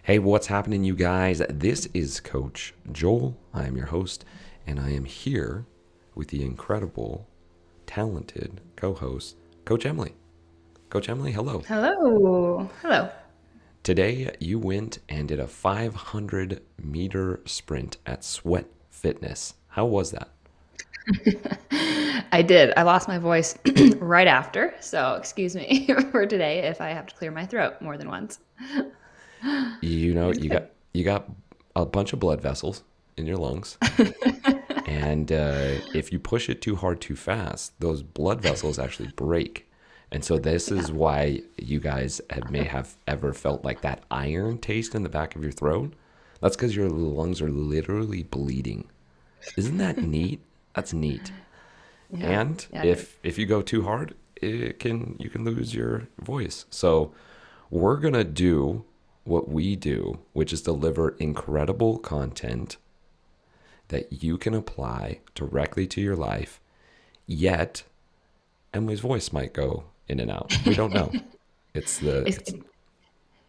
Hey, what's happening, you guys? This is Coach Joel. I am your host, and I am here with the incredible, talented co host, Coach Emily. Coach Emily, hello. Hello. Hello. Today, you went and did a 500-meter sprint at Sweat Fitness. How was that? I did. I lost my voice right after, so excuse me for today if I have to clear my throat more than once. You know, It's you got good. you got a bunch of blood vessels in your lungs, and if you push it too hard too fast, those blood vessels actually break. And so this Yeah. is why you guys may have ever felt like that iron taste in the back of your throat. That's because your lungs are literally bleeding. Isn't that neat? That's neat. Yeah. And Yeah, it is. if you go too hard, you can lose your voice. So we're gonna do what we do, which is deliver incredible content that you can apply directly to your life. Yet Emily's voice might go in and out. We don't know. It's the It's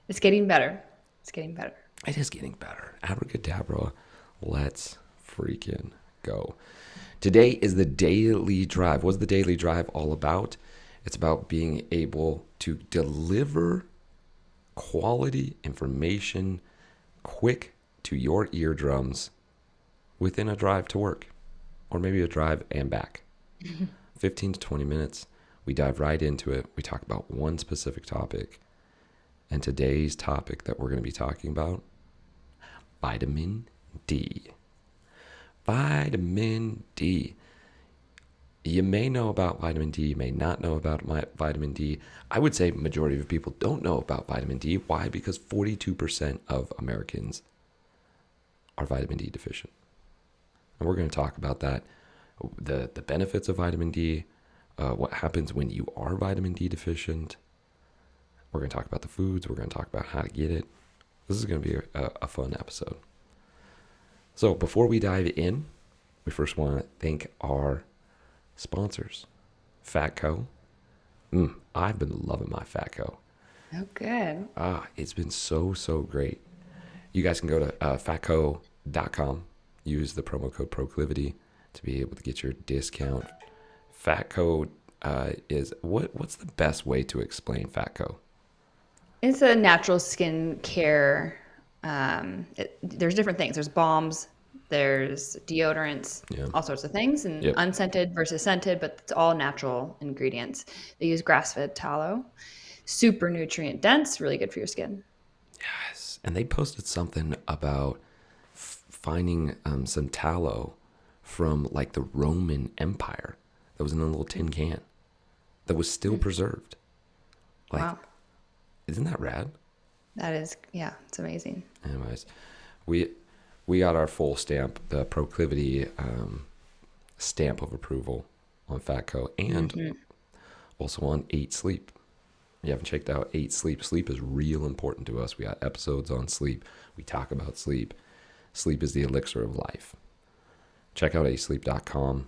it's getting better. It's getting better. it is getting better. Abracadabra. Let's freaking go. Today is the daily drive. What's the daily drive all about? It's about being able to deliver quality information quick to your eardrums within a drive to work, or maybe a drive and back. 15 to 20 minutes. We dive right into it. We talk about one specific topic. And today's topic that we're going to be talking about, vitamin D. Vitamin D. You may know about vitamin D, you may not know about vitamin D. I would say majority of people don't know about vitamin D. Why? Because 42% of Americans are vitamin D deficient. And we're going to talk about that, the benefits of vitamin D, what happens when you are vitamin D deficient. We're going to talk about the foods. We're going to talk about how to get it. This is going to be a fun episode. So before we dive in, we first want to thank our sponsors, Fatco. I've been loving my Fatco. Oh, good. It's been so great. You guys can go to fatco.com, use the promo code Proclivity to be able to get your discount. Fatco is what's the best way to explain Fatco? It's a natural skin care. There's different things. There's balms, there's deodorants, Yeah. all sorts of things, and Yep. unscented versus scented, but it's all natural ingredients. They use grass-fed tallow, super nutrient dense, really good for your skin. Yes. And they posted something about finding some tallow from like the Roman Empire that was in a little tin can that was still Mm. preserved. Like, Wow. isn't that rad? That is, yeah, it's amazing. Anyways, we we got our full stamp, the Proclivity stamp of approval on Fatco, and Hmm. also on 8 Sleep. You haven't checked out 8 Sleep. Sleep is real important to us. We got episodes on sleep. We talk about sleep. Sleep is the elixir of life. Check out 8sleep.com.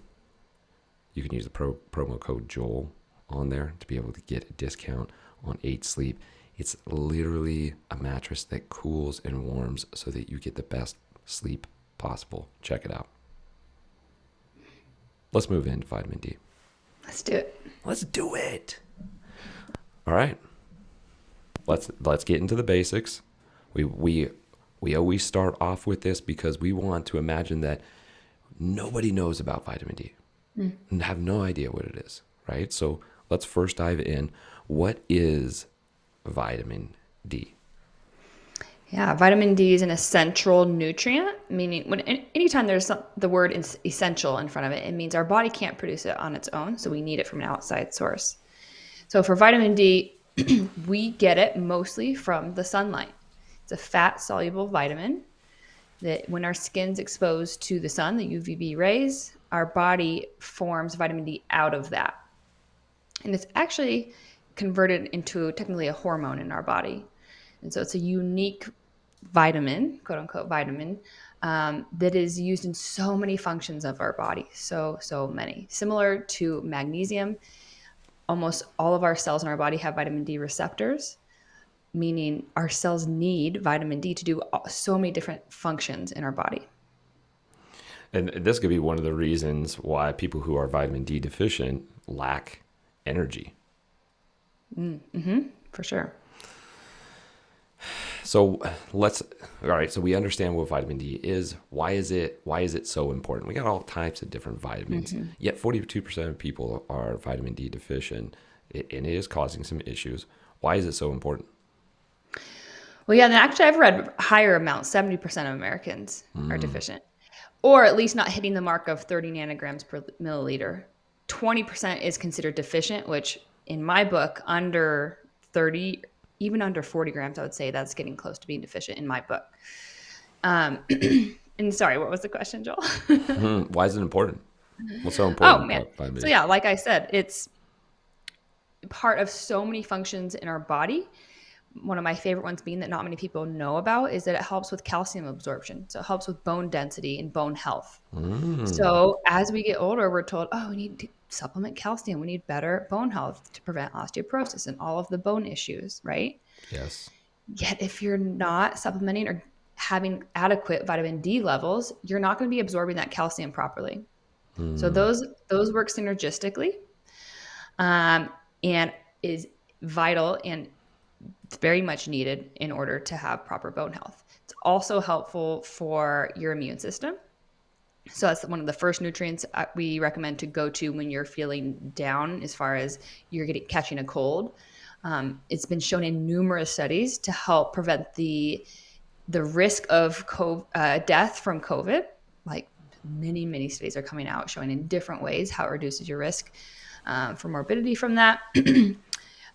You can use the promo code Joel on there to be able to get a discount on 8 Sleep. It's literally a mattress that cools and warms so that you get the best sleep possible. Check it out. Let's move into vitamin D. Let's do it. Let's do it. All right. Let's get into the basics. We always start off with this because we want to imagine that nobody knows about vitamin D Mm. and have no idea what it is, right? So let's first dive in. What is vitamin D? Yeah, vitamin D is an essential nutrient, meaning anytime there's the word essential in front of it, it means our body can't produce it on its own, so we need it from an outside source. So for vitamin D, we get it mostly from the sunlight. It's a fat soluble vitamin that when our skin's exposed to the sun, the UVB rays, our body forms vitamin D out of that. And it's actually converted into technically a hormone in our body. And so it's a unique vitamin, quote unquote vitamin, that is used in so many functions of our body. So many. Similar to magnesium, almost all of our cells in our body have vitamin D receptors. meaning our cells need vitamin D to do so many different functions in our body. And this could be one of the reasons why people who are vitamin D deficient lack energy. For sure. So all right, so we understand what vitamin D is. Why is it so important? We got all types of different vitamins. Yet 42% of people are vitamin D deficient, and it is causing some issues. Why is it so important? Well, yeah, and actually I've read higher amounts, 70% of Americans are deficient, or at least not hitting the mark of 30 nanograms per milliliter. 20% is considered deficient, which in my book, under 30, even under 40 grams, I would say that's getting close to being deficient in my book. And sorry, what was the question, Joel? Why is it important? What's so Oh, important man. about vitamin So, D? yeah, like I said, it's part of so many functions in our body. One of my favorite ones being that not many people know about is that it helps with calcium absorption. So it helps with bone density and bone health. So as we get older, we're told, oh, we need to supplement calcium. We need better bone health to prevent osteoporosis and all of the bone issues, right? Yes. Yet if you're not supplementing or having adequate vitamin D levels, you're not going to be absorbing that calcium properly. So those work synergistically, and is vital and very much needed in order to have proper bone health. It's also helpful for your immune system. So that's one of the first nutrients we recommend to go to when you're feeling down, as far as you're catching a cold. It's been shown in numerous studies to help prevent the risk of death from COVID. Like many studies are coming out showing in different ways how it reduces your risk for morbidity from that.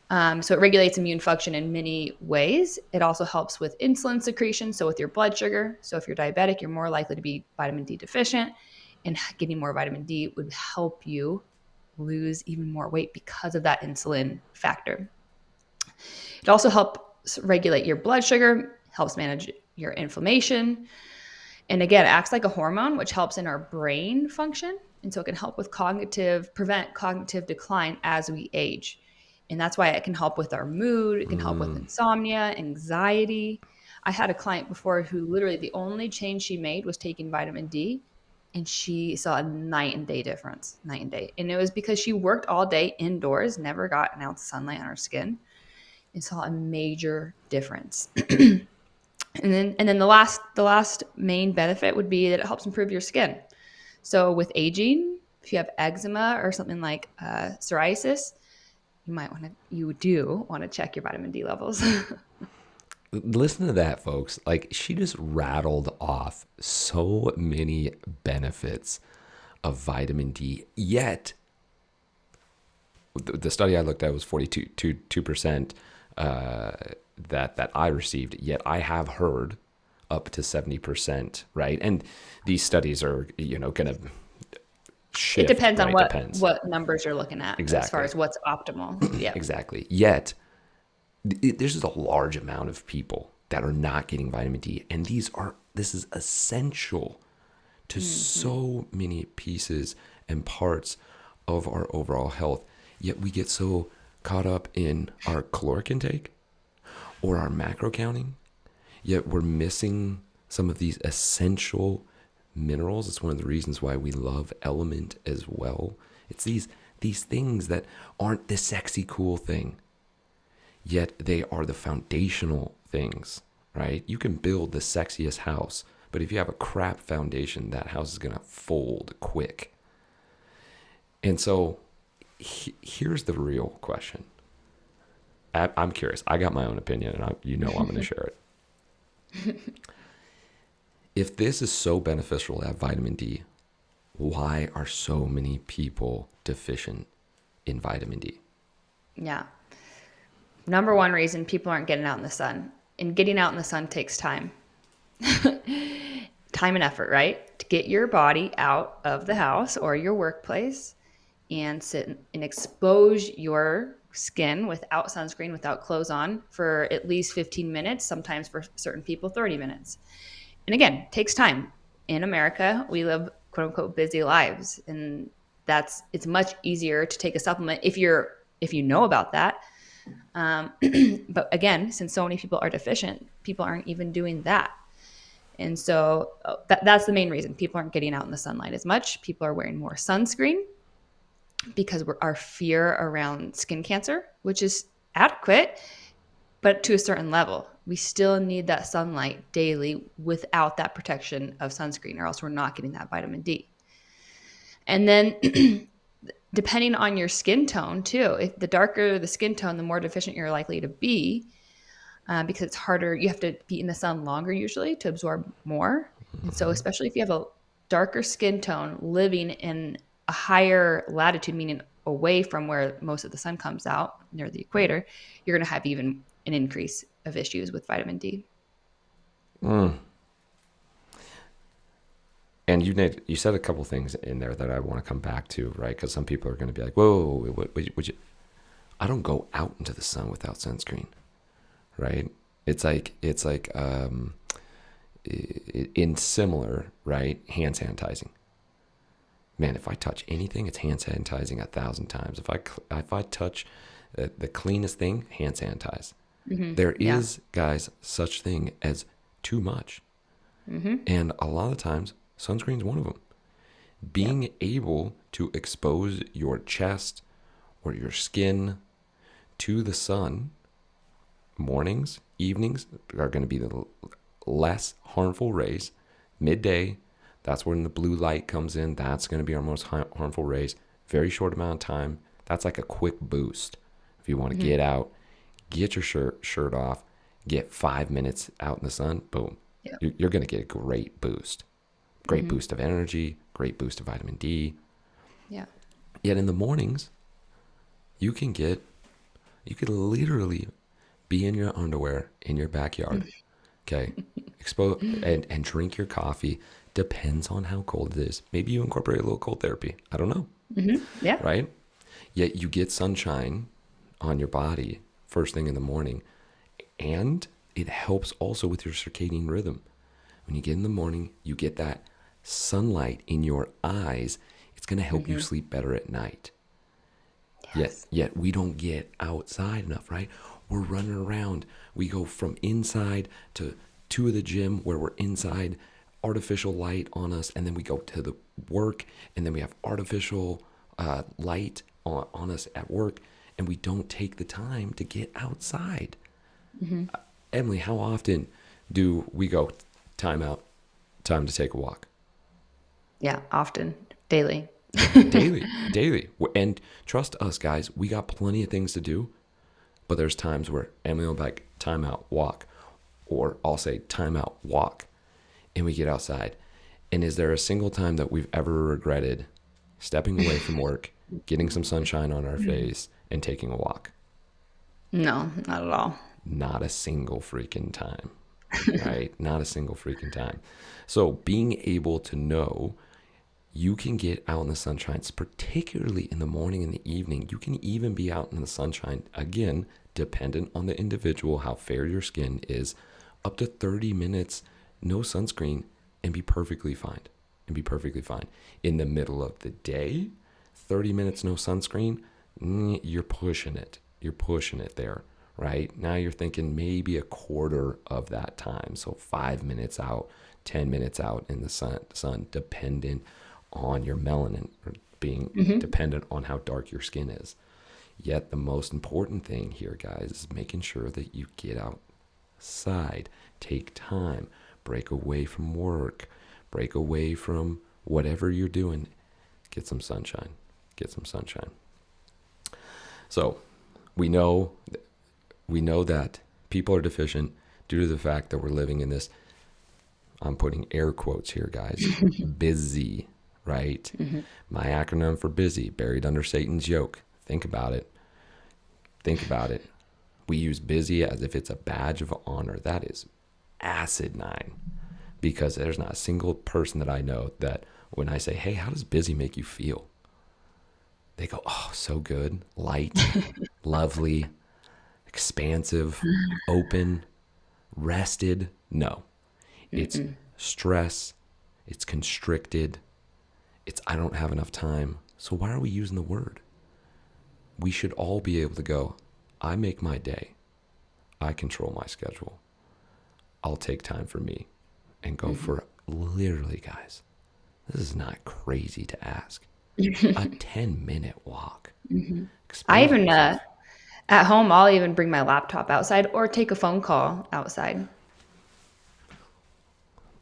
So it regulates immune function in many ways. It also helps with insulin secretion, so with your blood sugar. So if you're diabetic, you're more likely to be vitamin D deficient, and getting more vitamin D would help you lose even more weight because of that insulin factor. It also helps regulate your blood sugar, helps manage your inflammation, and again, it acts like a hormone, which helps in our brain function. And so it can help with prevent cognitive decline as we age. And that's why it can help with our mood. It can help with insomnia, anxiety. I had a client before who literally the only change she made was taking vitamin D. And she saw a night and day difference, night and day. And it was because she worked all day indoors, never got an ounce of sunlight on her skin, and saw a major difference. And then the last main benefit would be that it helps improve your skin. So with aging, if you have eczema or something like psoriasis, you do want to check your vitamin D levels. Listen to that, folks. Like, she just rattled off so many benefits of vitamin D. Yet, the study I looked at was 42% that I received. Yet I have heard up to 70%, right? And these studies are, going to It shift, depends on right? Depends. what numbers you're looking at as far Exactly. as what's optimal. Yeah. Exactly. Yet, there's just a large amount of people that are not getting vitamin D, and this is essential to so many pieces and parts of our overall health. Yet we get so caught up in our caloric intake or our macro counting, yet we're missing some of these essential minerals. It's one of the reasons why we love Element as well. It's these things that aren't the sexy cool thing, yet they are the foundational things, right? You can build the sexiest house, but if you have a crap foundation, that house is going to fold quick. And so here's the real question. I'm curious. I got my own opinion, and I'm going to share it. If this is so beneficial to have vitamin D, why are so many people deficient in vitamin D? Yeah. Number one reason, people aren't getting out in the sun. And getting out in the sun takes time. Time and effort, right? To get your body out of the house or your workplace and sit and expose your skin without sunscreen, without clothes on, for at least 15 minutes, sometimes for certain people 30 minutes. And again, it takes time. In America, we live quote unquote busy lives, and it's much easier to take a supplement if you know about that, But again, since so many people are deficient, people aren't even doing that. And so that's the main reason people aren't getting out in the sunlight as much. People are wearing more sunscreen because our fear around skin cancer, which is adequate, but to a certain level. We still need that sunlight daily without that protection of sunscreen, or else we're not getting that vitamin D. And then depending on your skin tone too, if the darker the skin tone, the more deficient you're likely to be, because it's harder. You have to be in the sun longer usually to absorb more. And so, especially if you have a darker skin tone living in a higher latitude, meaning away from where most of the sun comes out near the equator, you're going to have even an increase of issues with vitamin D. And you said a couple things in there that I want to come back to, right? Because some people are going to be like, "Whoa, would you?" I don't go out into the sun without sunscreen, right? It's like in similar, right? Hand sanitizing. Man, if I touch anything, it's hand sanitizing 1,000 times. If I touch the cleanest thing, hand sanitize. There Yeah. is, guys, such thing as too much, and a lot of times sunscreen's one of them. Yep. Being able to expose your chest or your skin to the sun, mornings, evenings are going to be the less harmful rays. Midday, that's when the blue light comes in. That's going to be our most harmful rays. Very short amount of time. That's like a quick boost. If you want to get out, get your shirt off, get 5 minutes out in the sun, boom, Yep. you're going to get a great boost. Great boost of energy, great boost of vitamin D. Yeah. Yet in the mornings, you could literally be in your underwear in your backyard, okay? Expose and drink your coffee. Depends on how cold it is. Maybe you incorporate a little cold therapy. I don't know, Yeah. right? Yet you get sunshine on your body first thing in the morning, and it helps also with your circadian rhythm. When you get in the morning, you get that sunlight in your eyes. It's going to help you sleep better at night. Yet, Yes. yet we don't get outside enough, right? We're running around. We go from inside to the gym where we're inside, artificial light on us, and then we go to the work, and then we have artificial light on us at work, and we don't take the time to get outside. Emily, how often do we go time out, time to take a walk? Yeah. Often, daily. Daily, daily. And trust us, guys, we got plenty of things to do, but there's times where Emily will be like, time out, walk. Or I'll say, time out, walk. And we get outside. And is there a single time that we've ever regretted stepping away from work, getting some sunshine on our face, and taking a walk? No, not at all. Not a single freaking time, right? Not a single freaking time. So being able to know you can get out in the sunshine, particularly in the morning and the evening. You can even be out in the sunshine, again, dependent on the individual, how fair your skin is, up to 30 minutes, no sunscreen, and be perfectly fine. And be perfectly fine. In the middle of the day, 30 minutes, no sunscreen, you're pushing it. You're pushing it there, right? Now you're thinking maybe a quarter of that time. So 5 minutes out, 10 minutes out in the sun dependent on your melanin, or being dependent on how dark your skin is. Yet the most important thing here, guys, is making sure that you get outside, take time, break away from work, break away from whatever you're doing, get some sunshine. Get some sunshine. So we know that people are deficient due to the fact that we're living in this, I'm putting air quotes here, guys, busy, right? My acronym for busy, buried under Satan's yoke. Think about it. Think about it. We use busy as if it's a badge of honor. That is asinine, because there's not a single person that I know that when I say, hey, how does busy make you feel? They go, oh, so good, light, lovely, expansive, open, rested. No, it's stress, it's constricted, it's I don't have enough time. So why are we using the word? We should all be able to go, I make my day. I control my schedule. I'll take time for me and go Mm-hmm. for literally, guys, this is not crazy to ask. A 10-minute walk. Mm-hmm. I Expose even yourself. at home, I'll even bring my laptop outside or take a phone call outside.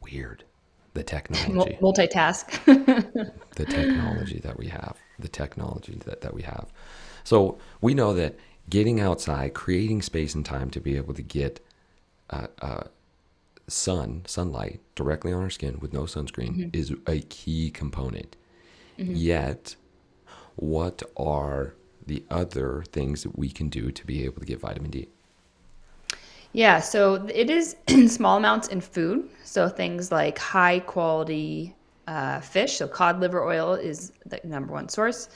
Weird. The technology. Multitask. The technology that we have. The technology that we have. So we know that getting outside, creating space and time to be able to get sunlight directly on our skin with no sunscreen Hmm. is a key component. Hmm. Yet, what are the other things that we can do to be able to get vitamin D? Yeah, so it is in small amounts in food. So things like high quality fish. So cod liver oil is the number one source.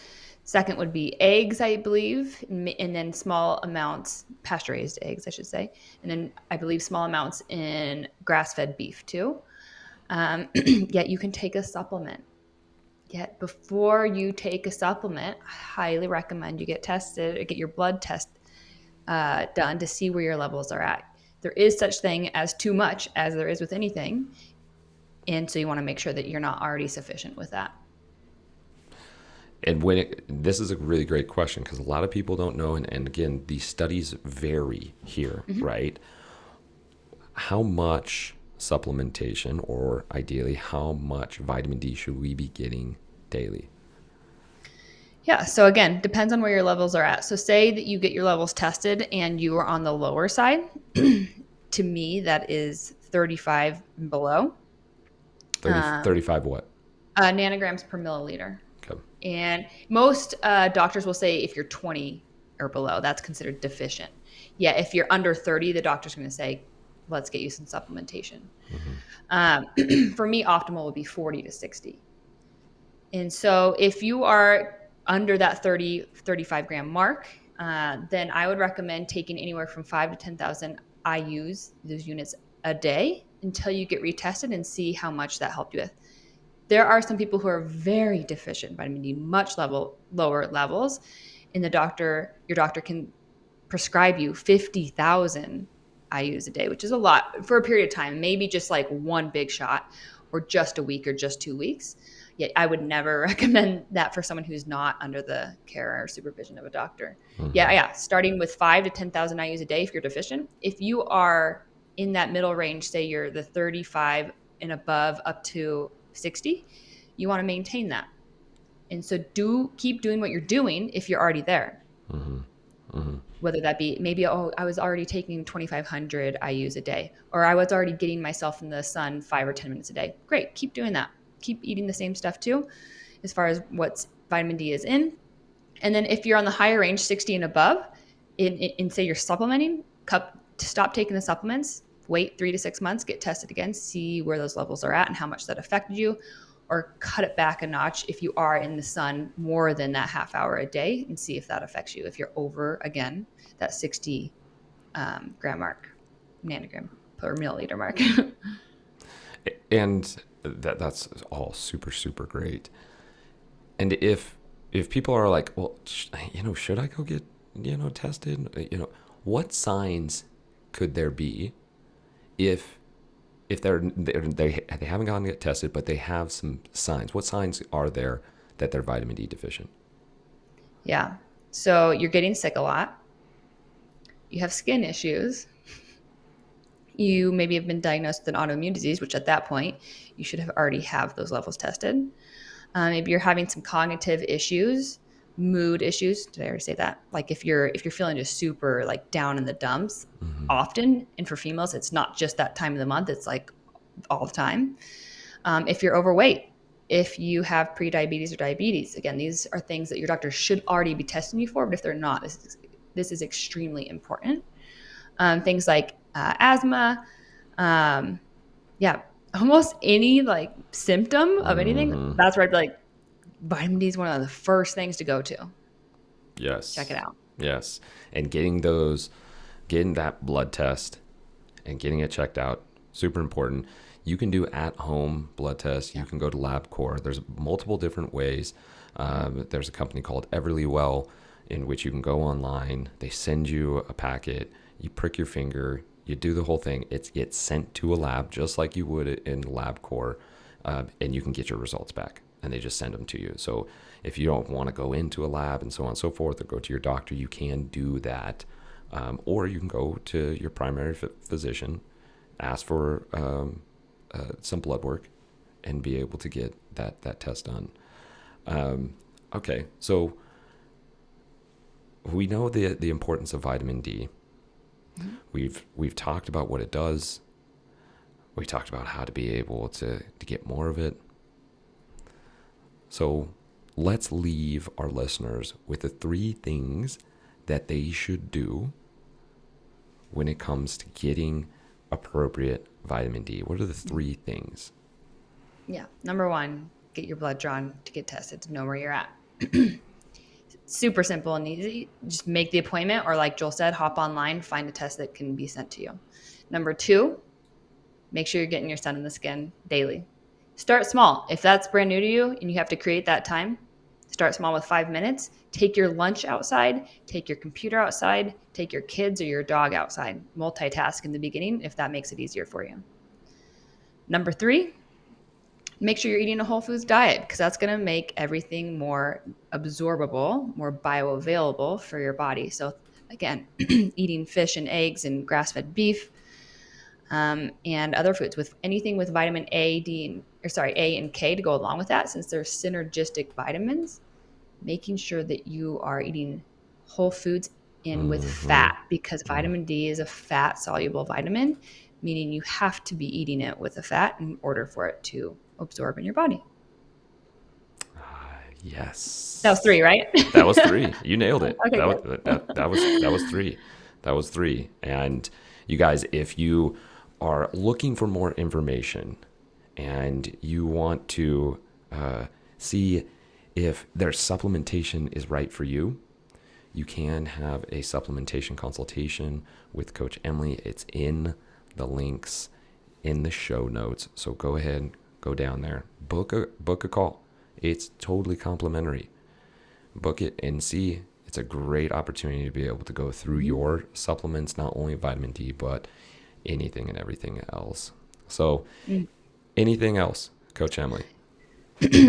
Second would be eggs, I believe, and then small amounts, pasture raised eggs, I should say. And then I believe small amounts in grass fed beef too. Yet you can take a supplement. Yet before you take a supplement, I highly recommend you get tested or get your blood test done to see where your levels are at. There is such thing as too much, as there is with anything, and so you want to make sure that you're not already sufficient with that. And this is a really great question because a lot of people don't know, and again, these studies vary here, Mm-hmm. right? How much supplementation, or ideally, how much vitamin D should we be getting daily? Yeah. So again, depends on where your levels are at. So say that you get your levels tested and you are on the lower side. To me, that is 35 and below. 30, Um, 35 what? nanograms per milliliter. Okay. And most doctors will say if you're 20 or below, that's considered deficient. Yeah, if you're under 30, the doctor's going to say, let's get you some supplementation. Mm-hmm. Um, for me, optimal would be 40 to 60. And so if you are under that 30, 35 gram mark, then I would recommend taking anywhere from 5 to 10,000 IUs, those units a day, until you get retested and see how much that helped you with. There are some people who are very deficient in vitamin D, much lower levels, and your doctor can prescribe you 50,000 IUs a day, which is a lot for a period of time, maybe just like one big shot or just a week or just 2 weeks. Yet I would never recommend that for someone who's not under the care or supervision of a doctor. Mm-hmm. Yeah, starting with 5 to 10,000 IUs a day if you're deficient. If you are in that middle range, say you're the 35 and above up to 60, you want to maintain that. And so do keep doing what you're doing if you're already there, Mm-hmm. Mm-hmm. whether that be maybe, oh, I was already taking 2,500 IUs a day, or I was already getting myself in the sun 5 or 10 minutes a day. Great, keep doing that. Keep eating the same stuff too, as far as what's vitamin D is in. And then if you're on the higher range, 60 and above, in say you're supplementing, stop taking the supplements, wait 3 to 6 months, get tested again, see where those levels are at and how much that affected you, or cut it back a notch if you are in the sun more than that half hour a day and see if that affects you. If you're over, again, that 60 gram mark, nanogram per milliliter mark. And that's all super, super great. And if people are like, well, should I go get tested? What signs could there be if they haven't gone to get tested, but they have some signs? What signs are there that they're vitamin D deficient? Yeah. So you're getting sick a lot. You have skin issues. You maybe have been diagnosed with an autoimmune disease, which at that point you should have already have those levels tested. Maybe you're having some cognitive issues, mood issues. Did I already say that? Like if you're feeling just super like down in the dumps Mm-hmm. often, and for females, it's not just that time of the month; it's like all the time. If you're overweight, if you have pre-diabetes or diabetes, again, these are things that your doctor should already be testing you for. But if they're not, this is extremely important. Things like asthma, um, yeah, almost any like symptom of anything. Mm-hmm. That's where I'd be like, vitamin D is one of the first things to go to. Check it Yes. out. Yes. And getting that blood test and getting it checked out, super important. You can do at home blood tests. You Yeah. can go to LabCorp. There's multiple different ways. Mm-hmm. There's a company called Everlywell in which you can go online. They send you a packet. You prick your finger. You do the whole thing. It gets sent to a lab just like you would in LabCorp, and you can get your results back. And they just send them to you. So if you don't want to go into a lab and so on and so forth, or go to your doctor, you can do that. Or you can go to your primary physician, ask for some blood work, and be able to get that test done. Okay, so we know the importance of vitamin D. We've talked about what it does. We talked about how to be able to get more of it. So let's leave our listeners with the 3 things that they should do when it comes to getting appropriate vitamin D. What are the 3 things? Yeah. Number 1, get your blood drawn to get tested to know where you're at. Super simple and easy. Just make the appointment, or like Joel said, hop online, find a test that can be sent to you. Number 2, make sure you're getting your sun in the skin daily. Start small. If that's brand new to you and you have to create that time, start small with 5 minutes. Take your lunch outside, take your computer outside, take your kids or your dog outside. Multitask in the beginning if that makes it easier for you. Number 3, make sure you're eating a whole foods diet, because that's going to make everything more absorbable, more bioavailable for your body. So again, eating fish and eggs and grass-fed beef, and other foods with anything with vitamin A, A and K to go along with that, since they're synergistic vitamins. Making sure that you are eating whole foods in with fat, because vitamin D is a fat soluble vitamin, meaning you have to be eating it with a fat in order for it to absorb in your body. Yes. That was 3, right? That was 3. You nailed it. Okay, That was 3. That was 3. And you guys, if you are looking for more information and you want to see if their supplementation is right for you, you can have a supplementation consultation with Coach Emily. It's in the links in the show notes. So go ahead, go down there, book a call. It's totally complimentary. Book it and see. It's a great opportunity to be able to go through your supplements, not only vitamin D, but anything and everything else. So anything else, Coach Emily?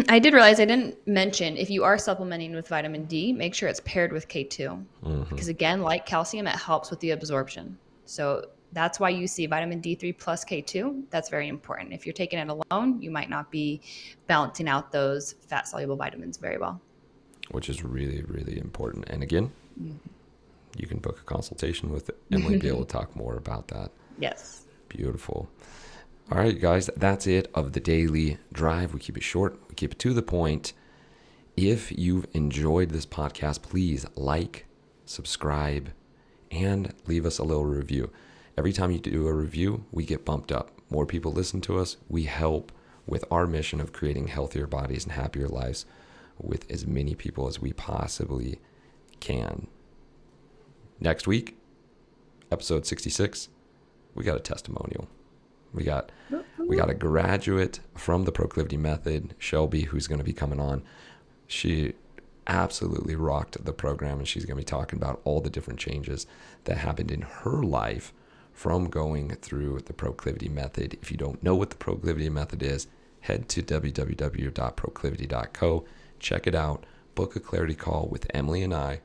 I did realize I didn't mention, if you are supplementing with vitamin D, make sure it's paired with K2. Because again, like calcium, it helps with the absorption. So that's why you see vitamin D3 plus K2. That's very important. If you're taking it alone, you might not be balancing out those fat soluble vitamins very well. Which is really, really important. And again, you can book a consultation with Emily, be able to talk more about that. Yes. Beautiful. All right, guys, that's it of the daily drive. We keep it short. We keep it to the point. If you've enjoyed this podcast, please like, subscribe, and leave us a little review. Every time you do a review, we get bumped up. More people listen to us. We help with our mission of creating healthier bodies and happier lives with as many people as we possibly can. Next week, episode 66, we got a testimonial. We got a graduate from the Proclivity method, Shelby, who's going to be coming on. She absolutely rocked the program, and she's going to be talking about all the different changes that happened in her life from going through the Proclivity method. If you don't know what the Proclivity method is, head to www.proclivity.co. Check it out. Book a clarity call with Emily and I,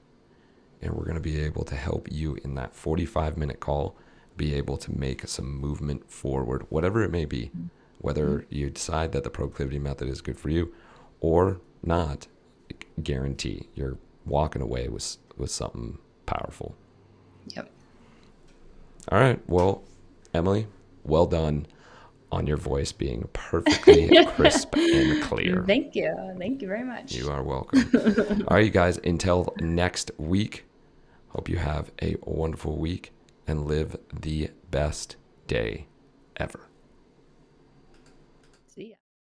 and we're going to be able to help you in that 45-minute call be able to make some movement forward, whatever it may be, whether you decide that the Proclivity method is good for you or not. Guarantee you're walking away with something powerful. Yep. All right. Well, Emily, well done on your voice being perfectly crisp and clear. Thank you. Thank you very much. You are welcome. All right, you guys, until next week, hope you have a wonderful week and live the best day ever.